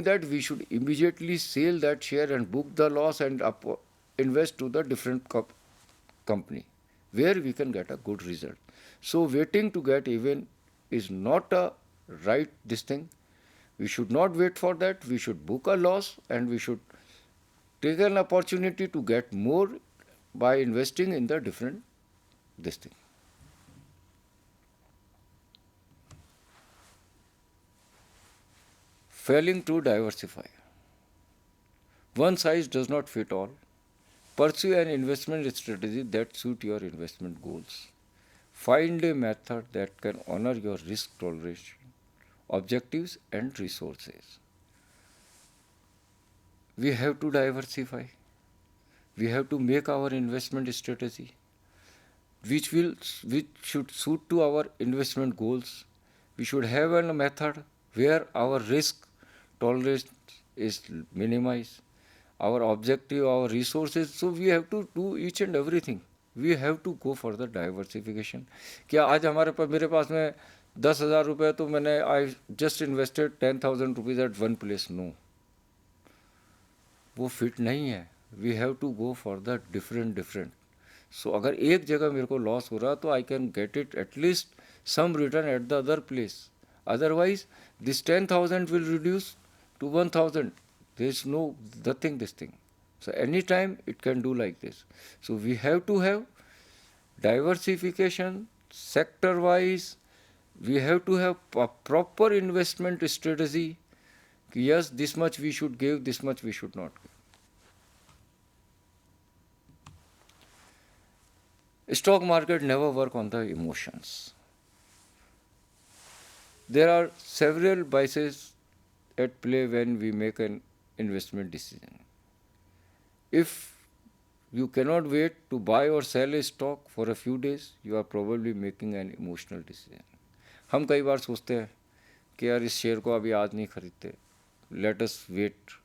that we should immediately sell that share and book the loss and invest to the different company where we can get a good result. So waiting to get even is not a right this thing. We should not wait for that. We should book a loss and we should take an opportunity to get more by investing in the different this thing. Failing to diversify. One size does not fit all. Pursue an investment strategy that suits your investment goals. Find a method that can honor your risk tolerance, objectives, and resources. We have to diversify. We have to make our investment strategy which should suit to our investment goals. We should have a method where our risk tolerance is minimized, our objective, our resources. So we have to do each and everything. We have to go for the diversification. क्या आज हमारे पास मेरे पास में 10,000 रुपये तो मैंने I just invested 10,000 rupees at one place. No, वो fit नहीं है. We have to go for the different. So अगर एक जगह मेरे को लॉस हो रहा तो I can get it at least some return at the other place. Otherwise, this 10,000 will reduce to 1,000. There is no nothing this thing. So anytime it can do like this. So we have to have diversification sector-wise. We have to have a proper investment strategy. Yes, this much we should give, this much we should not give. Stock market never work on the emotions. There are several biases at play when we make an investment decision. If you cannot wait to buy or sell a stock for a few days, you are probably making an emotional decision. हम कई बार सोचते हैं कि यार इस share को अभी आज नहीं खरीदते, let us wait,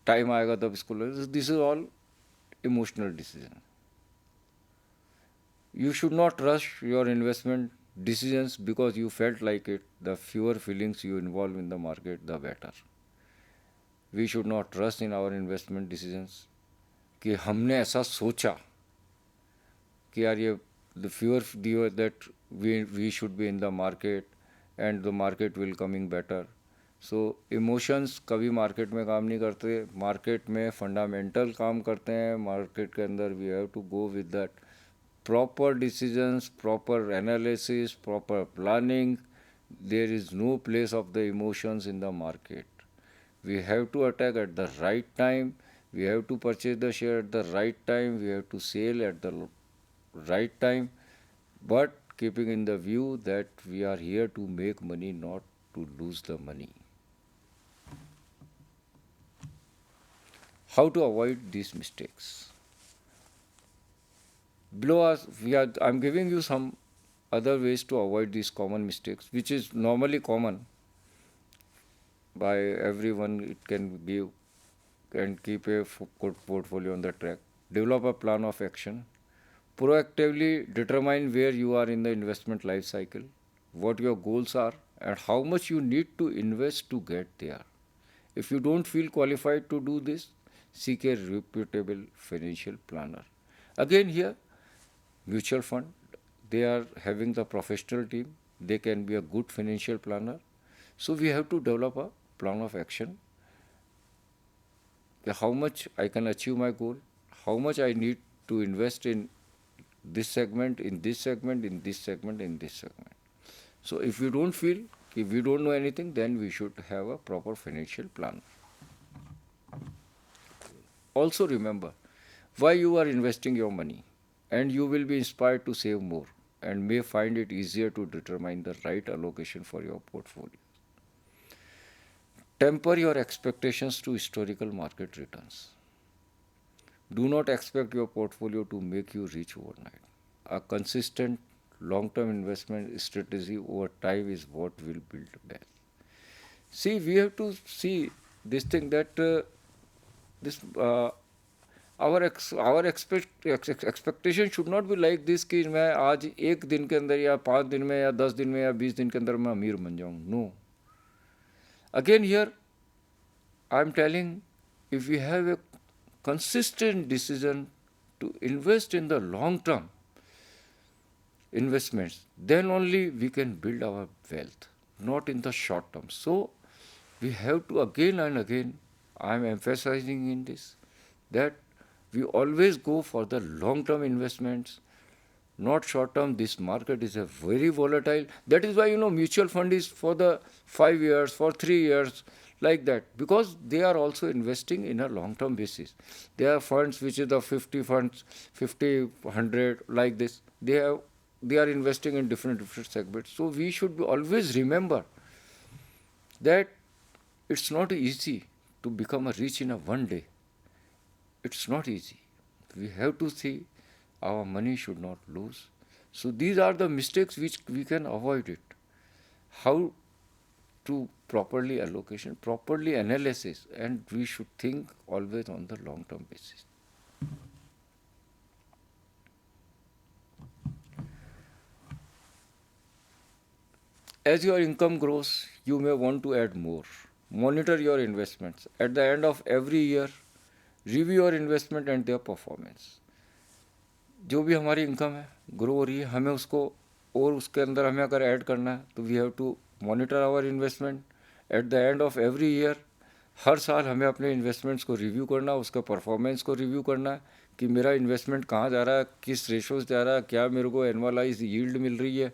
टाइम आएगा तब इसको ले. This is all emotional decision. You should not rush your investment decisions because you felt like it. The fewer feelings you involve in the market, the better. We should not rush in our investment decisions कि हमने ऐसा सोचा कि यार ये the fewer that we should be in the market and the market will coming better. So emotions कभी market में काम नहीं करते. Market में fundamental काम करते हैं. Market के अंदर we have to go with that proper decisions, proper analysis, proper planning. There is no place of the emotions in the market. We have to attack at the right time. We have to purchase the share at the right time. We have to sell at the right time. But keeping in the view that we are here to make money, not to lose the money. How to avoid these mistakes? Below us, I'm giving you some other ways to avoid these common mistakes, which is normally common by everyone. It can give and keep a good portfolio on the track. Develop a plan of action. Proactively determine where you are in the investment life cycle, what your goals are, and how much you need to invest to get there. If you don't feel qualified to do this, seek a reputable financial planner. Again here, mutual fund, they are having the professional team. They can be a good financial planner. So we have to develop a plan of action. How much I can achieve my goal, how much I need to invest in this segment, in this segment, in this segment, in this segment. So if we don't feel, if we don't know anything, then we should have a proper financial plan. Also remember why you are investing your money, and you will be inspired to save more and may find it easier to determine the right allocation for your portfolio. Temper your expectations to historical market returns. Do not expect your portfolio to make you rich overnight. A consistent long-term investment strategy over time is what will build wealth. See, we have to see this thing that expectation should not be like this कि मैं आज एक दिन के अंदर या 5 दिन में या 10 दिन में या 20 दिन के अंदर मैं अमीर बन जाऊँ. No. Again here, I am telling, if we have a consistent decision to invest in the long term investments, then only we can build our wealth, not in the short term. So we have to again and again, I am emphasizing in this, that we always go for the long term investments, not short term. This market is a very volatile. That is why mutual fund is for the 5 years, for 3 years, like that, because they are also investing in a long term basis. There are funds which is the 50 funds, 50, 100, like this. They are investing in different segments. So we should always remember that it's not easy to become a rich in a one day. It's not easy. We have to see our money should not lose. So these are the mistakes which we can avoid it. How to properly allocation, properly analysis, and we should think always on the long term basis. As your income grows, you may want to add more. Monitor your investments. At the end of every year, review your investment and their performance. जो भी हमारी income है grow हो रही है, हमें उसको और उसके अंदर हमें अगर ऐड करना है तो we have to monitor our investment at the end of every year. हर साल हमें अपने इन्वेस्टमेंट्स को रिव्यू करना है, उसका परफॉर्मेंस को रिव्यू करना है कि मेरा इन्वेस्टमेंट कहाँ जा रहा है, किस रेशो से जा रहा है, क्या मेरे को एनुअलाइज यील्ड मिल रही है,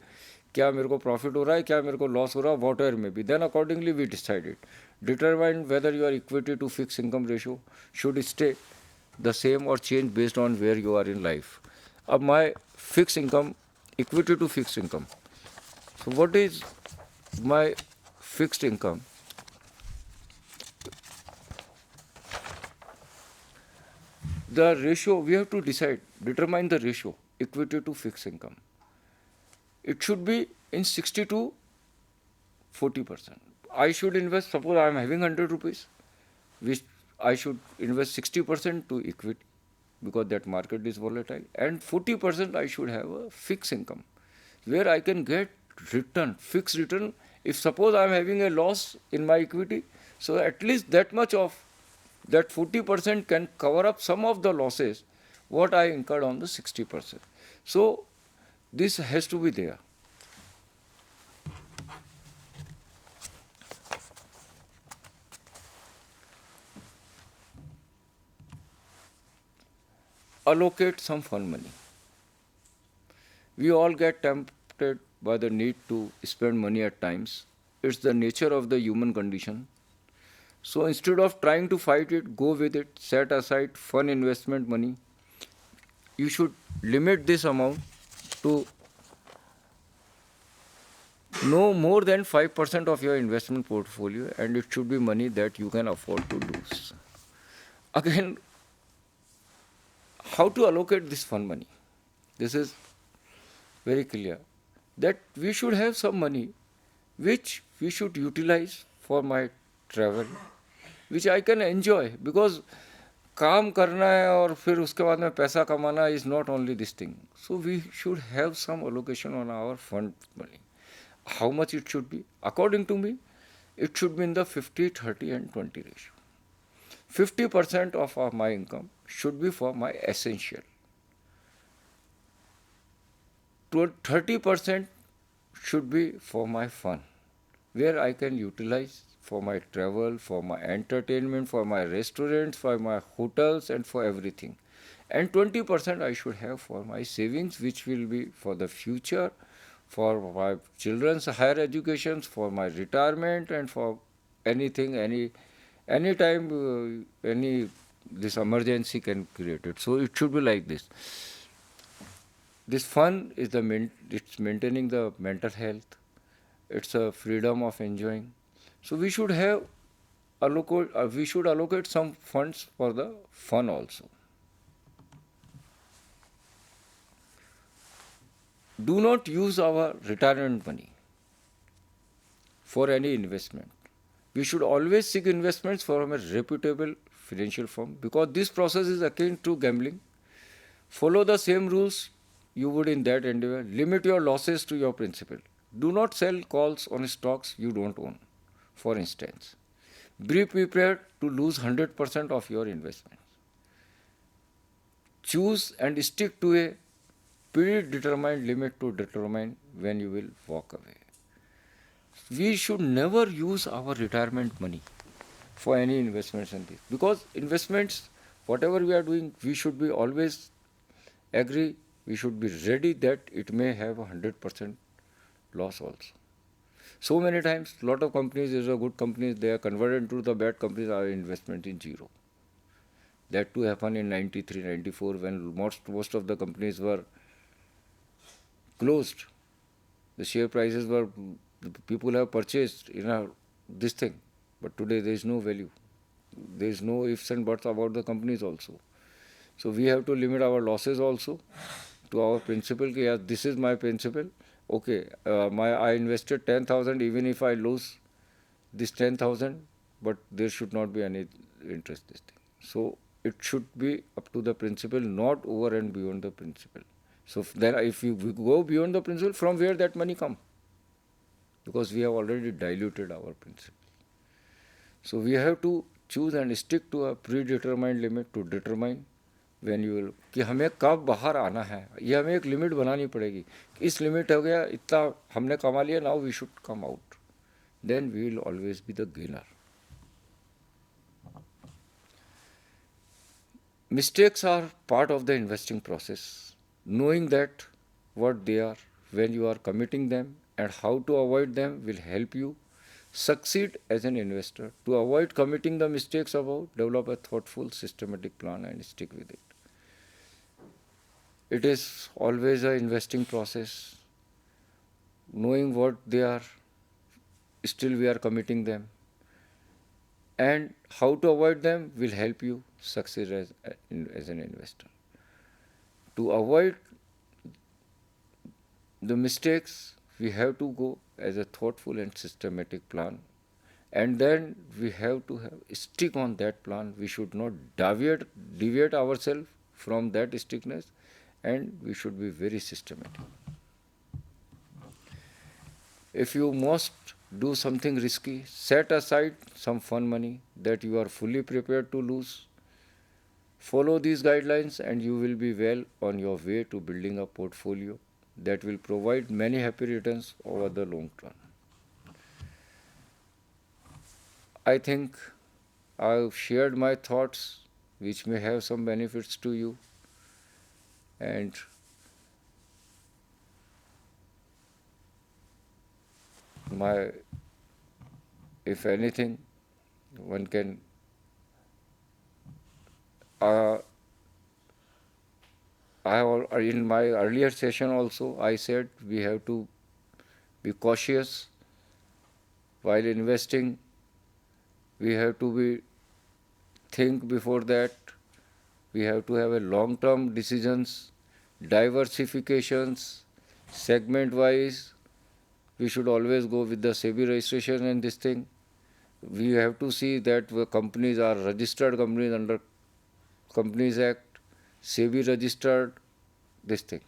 क्या मेरे को प्रॉफिट हो रहा है, क्या मेरे को लॉस हो रहा है, whatever may be. Then accordingly we decided determine whether your equity to fix income ratio should stay the same or change based on where you are in life. अब my fix income, equity to fix income. So what is my fixed income? The ratio, we have to determine the ratio, equity to fixed income. It should be in 60 to 40%. I should invest, suppose I am having 100 rupees, which I should invest 60% to equity because that market is volatile, and 40% I should have a fixed income where I can get return, fixed return. If suppose I am having a loss in my equity, so at least that much of that 40% can cover up some of the losses what I incurred on the 60%. So this has to be there. Allocate some fund money. We all get tempted by the need to spend money at times. It's the nature of the human condition. So instead of trying to fight it, go with it, set aside fun investment money. You should limit this amount to no more than 5% of your investment portfolio, and it should be money that you can afford to lose. Again, how to allocate this fund money? This is very clear that we should have some money which we should utilize for my travel, which I can enjoy, because काम करना है और फिर उसके बाद में पैसा कमाना is not only this thing. So we should have some allocation on our fund money. How much it should be? According to me, it should be in the 50, 30 and 20 ratio. 50% of my income should be for my essential. 30% should be for my fun, where I can utilize for my travel, for my entertainment, for my restaurants, for my hotels, and for everything. And 20% I should have for my savings, which will be for the future, for my children's higher educations, for my retirement, and for anything, any time, this emergency can create it. So it should be like this. This fun is it's maintaining the mental health. It's a freedom of enjoying. So we should allocate some funds for the fun also. Do not use our retirement money for any investment. We should always seek investments from a reputable financial firm, because this process is akin to gambling. Follow the same rules you would in that endeavor. Limit your losses to your principal. Do not sell calls on stocks you don't own, for instance. Be prepared to lose 100% of your investment. Choose and stick to a predetermined limit to determine when you will walk away. We should never use our retirement money for any investments in this, because investments, whatever we are doing, we should be always agree, we should be ready that it may have 100% loss also. So many times, lot of companies, these are good companies, they are converted to the bad companies, our investment in zero. That too happened in 93, 94 when most of the companies were closed. The share prices were, people have purchased this thing, but today there is no value. There is no ifs and buts about the companies also. So we have to limit our losses also to our principal. Yes, this is my principal. Okay, I invested 10,000. Even if I lose this 10,000, but there should not be any interest. This thing. So it should be up to the principal, not over and beyond the principal. So then, if you go beyond the principal, from where that money come? Because we have already diluted our principal. So we have to choose and stick to a predetermined limit to determine when you will, कि हमें कब बाहर आना है, ये हमें एक limit बनानी पड़ेगी. इस लिमिट हो गया, इतना हमने कमा लिया, now we should come out. Then we will always be the gainer. Mistakes are part of the investing process. Knowing that what they are, when you are committing them, and how to avoid them will help you succeed as an investor. To avoid committing the mistakes about, develop a thoughtful, systematic plan and stick with it. It is always an investing process. Knowing what they are, still we are committing them. And how to avoid them will help you succeed as an investor. To avoid the mistakes, we have to go as a thoughtful and systematic plan. And then we have to stick on that plan. We should not deviate ourselves from that strictness, and we should be very systematic. If you must do something risky, set aside some fun money that you are fully prepared to lose. Follow these guidelines and you will be well on your way to building a portfolio that will provide many happy returns over the long term. I think I've shared my thoughts which may have some benefits to you, and if anything, one can in my earlier session also I said we have to be cautious while investing. We have to think before that. We have to have a long-term decisions, diversifications, segment-wise. We should always go with the SEBI registration and this thing. We have to see that the companies are registered companies under Companies Act, SEBI registered, this thing.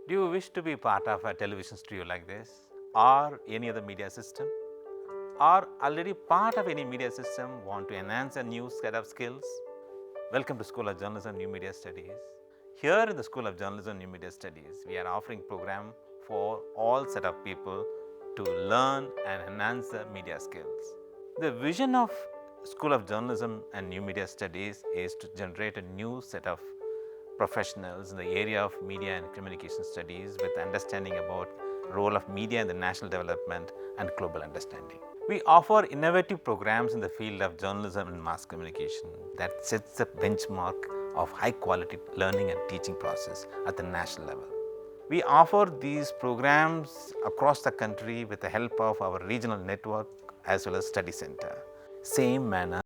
Do you wish to be part of a television studio like this, or any other media system, or already part of any media system, want to enhance a new set of skills? Welcome to School of Journalism and New Media Studies. Here in the School of Journalism and New Media Studies, we are offering program for all set of people to learn and enhance their media skills. The vision of School of Journalism and New Media Studies is to generate a new set of professionals in the area of media and communication studies with understanding about role of media in the national development and global understanding. We offer innovative programs in the field of journalism and mass communication that sets the benchmark of high quality learning and teaching process at the national level. We offer these programs across the country with the help of our regional network as well as study center. Same manner,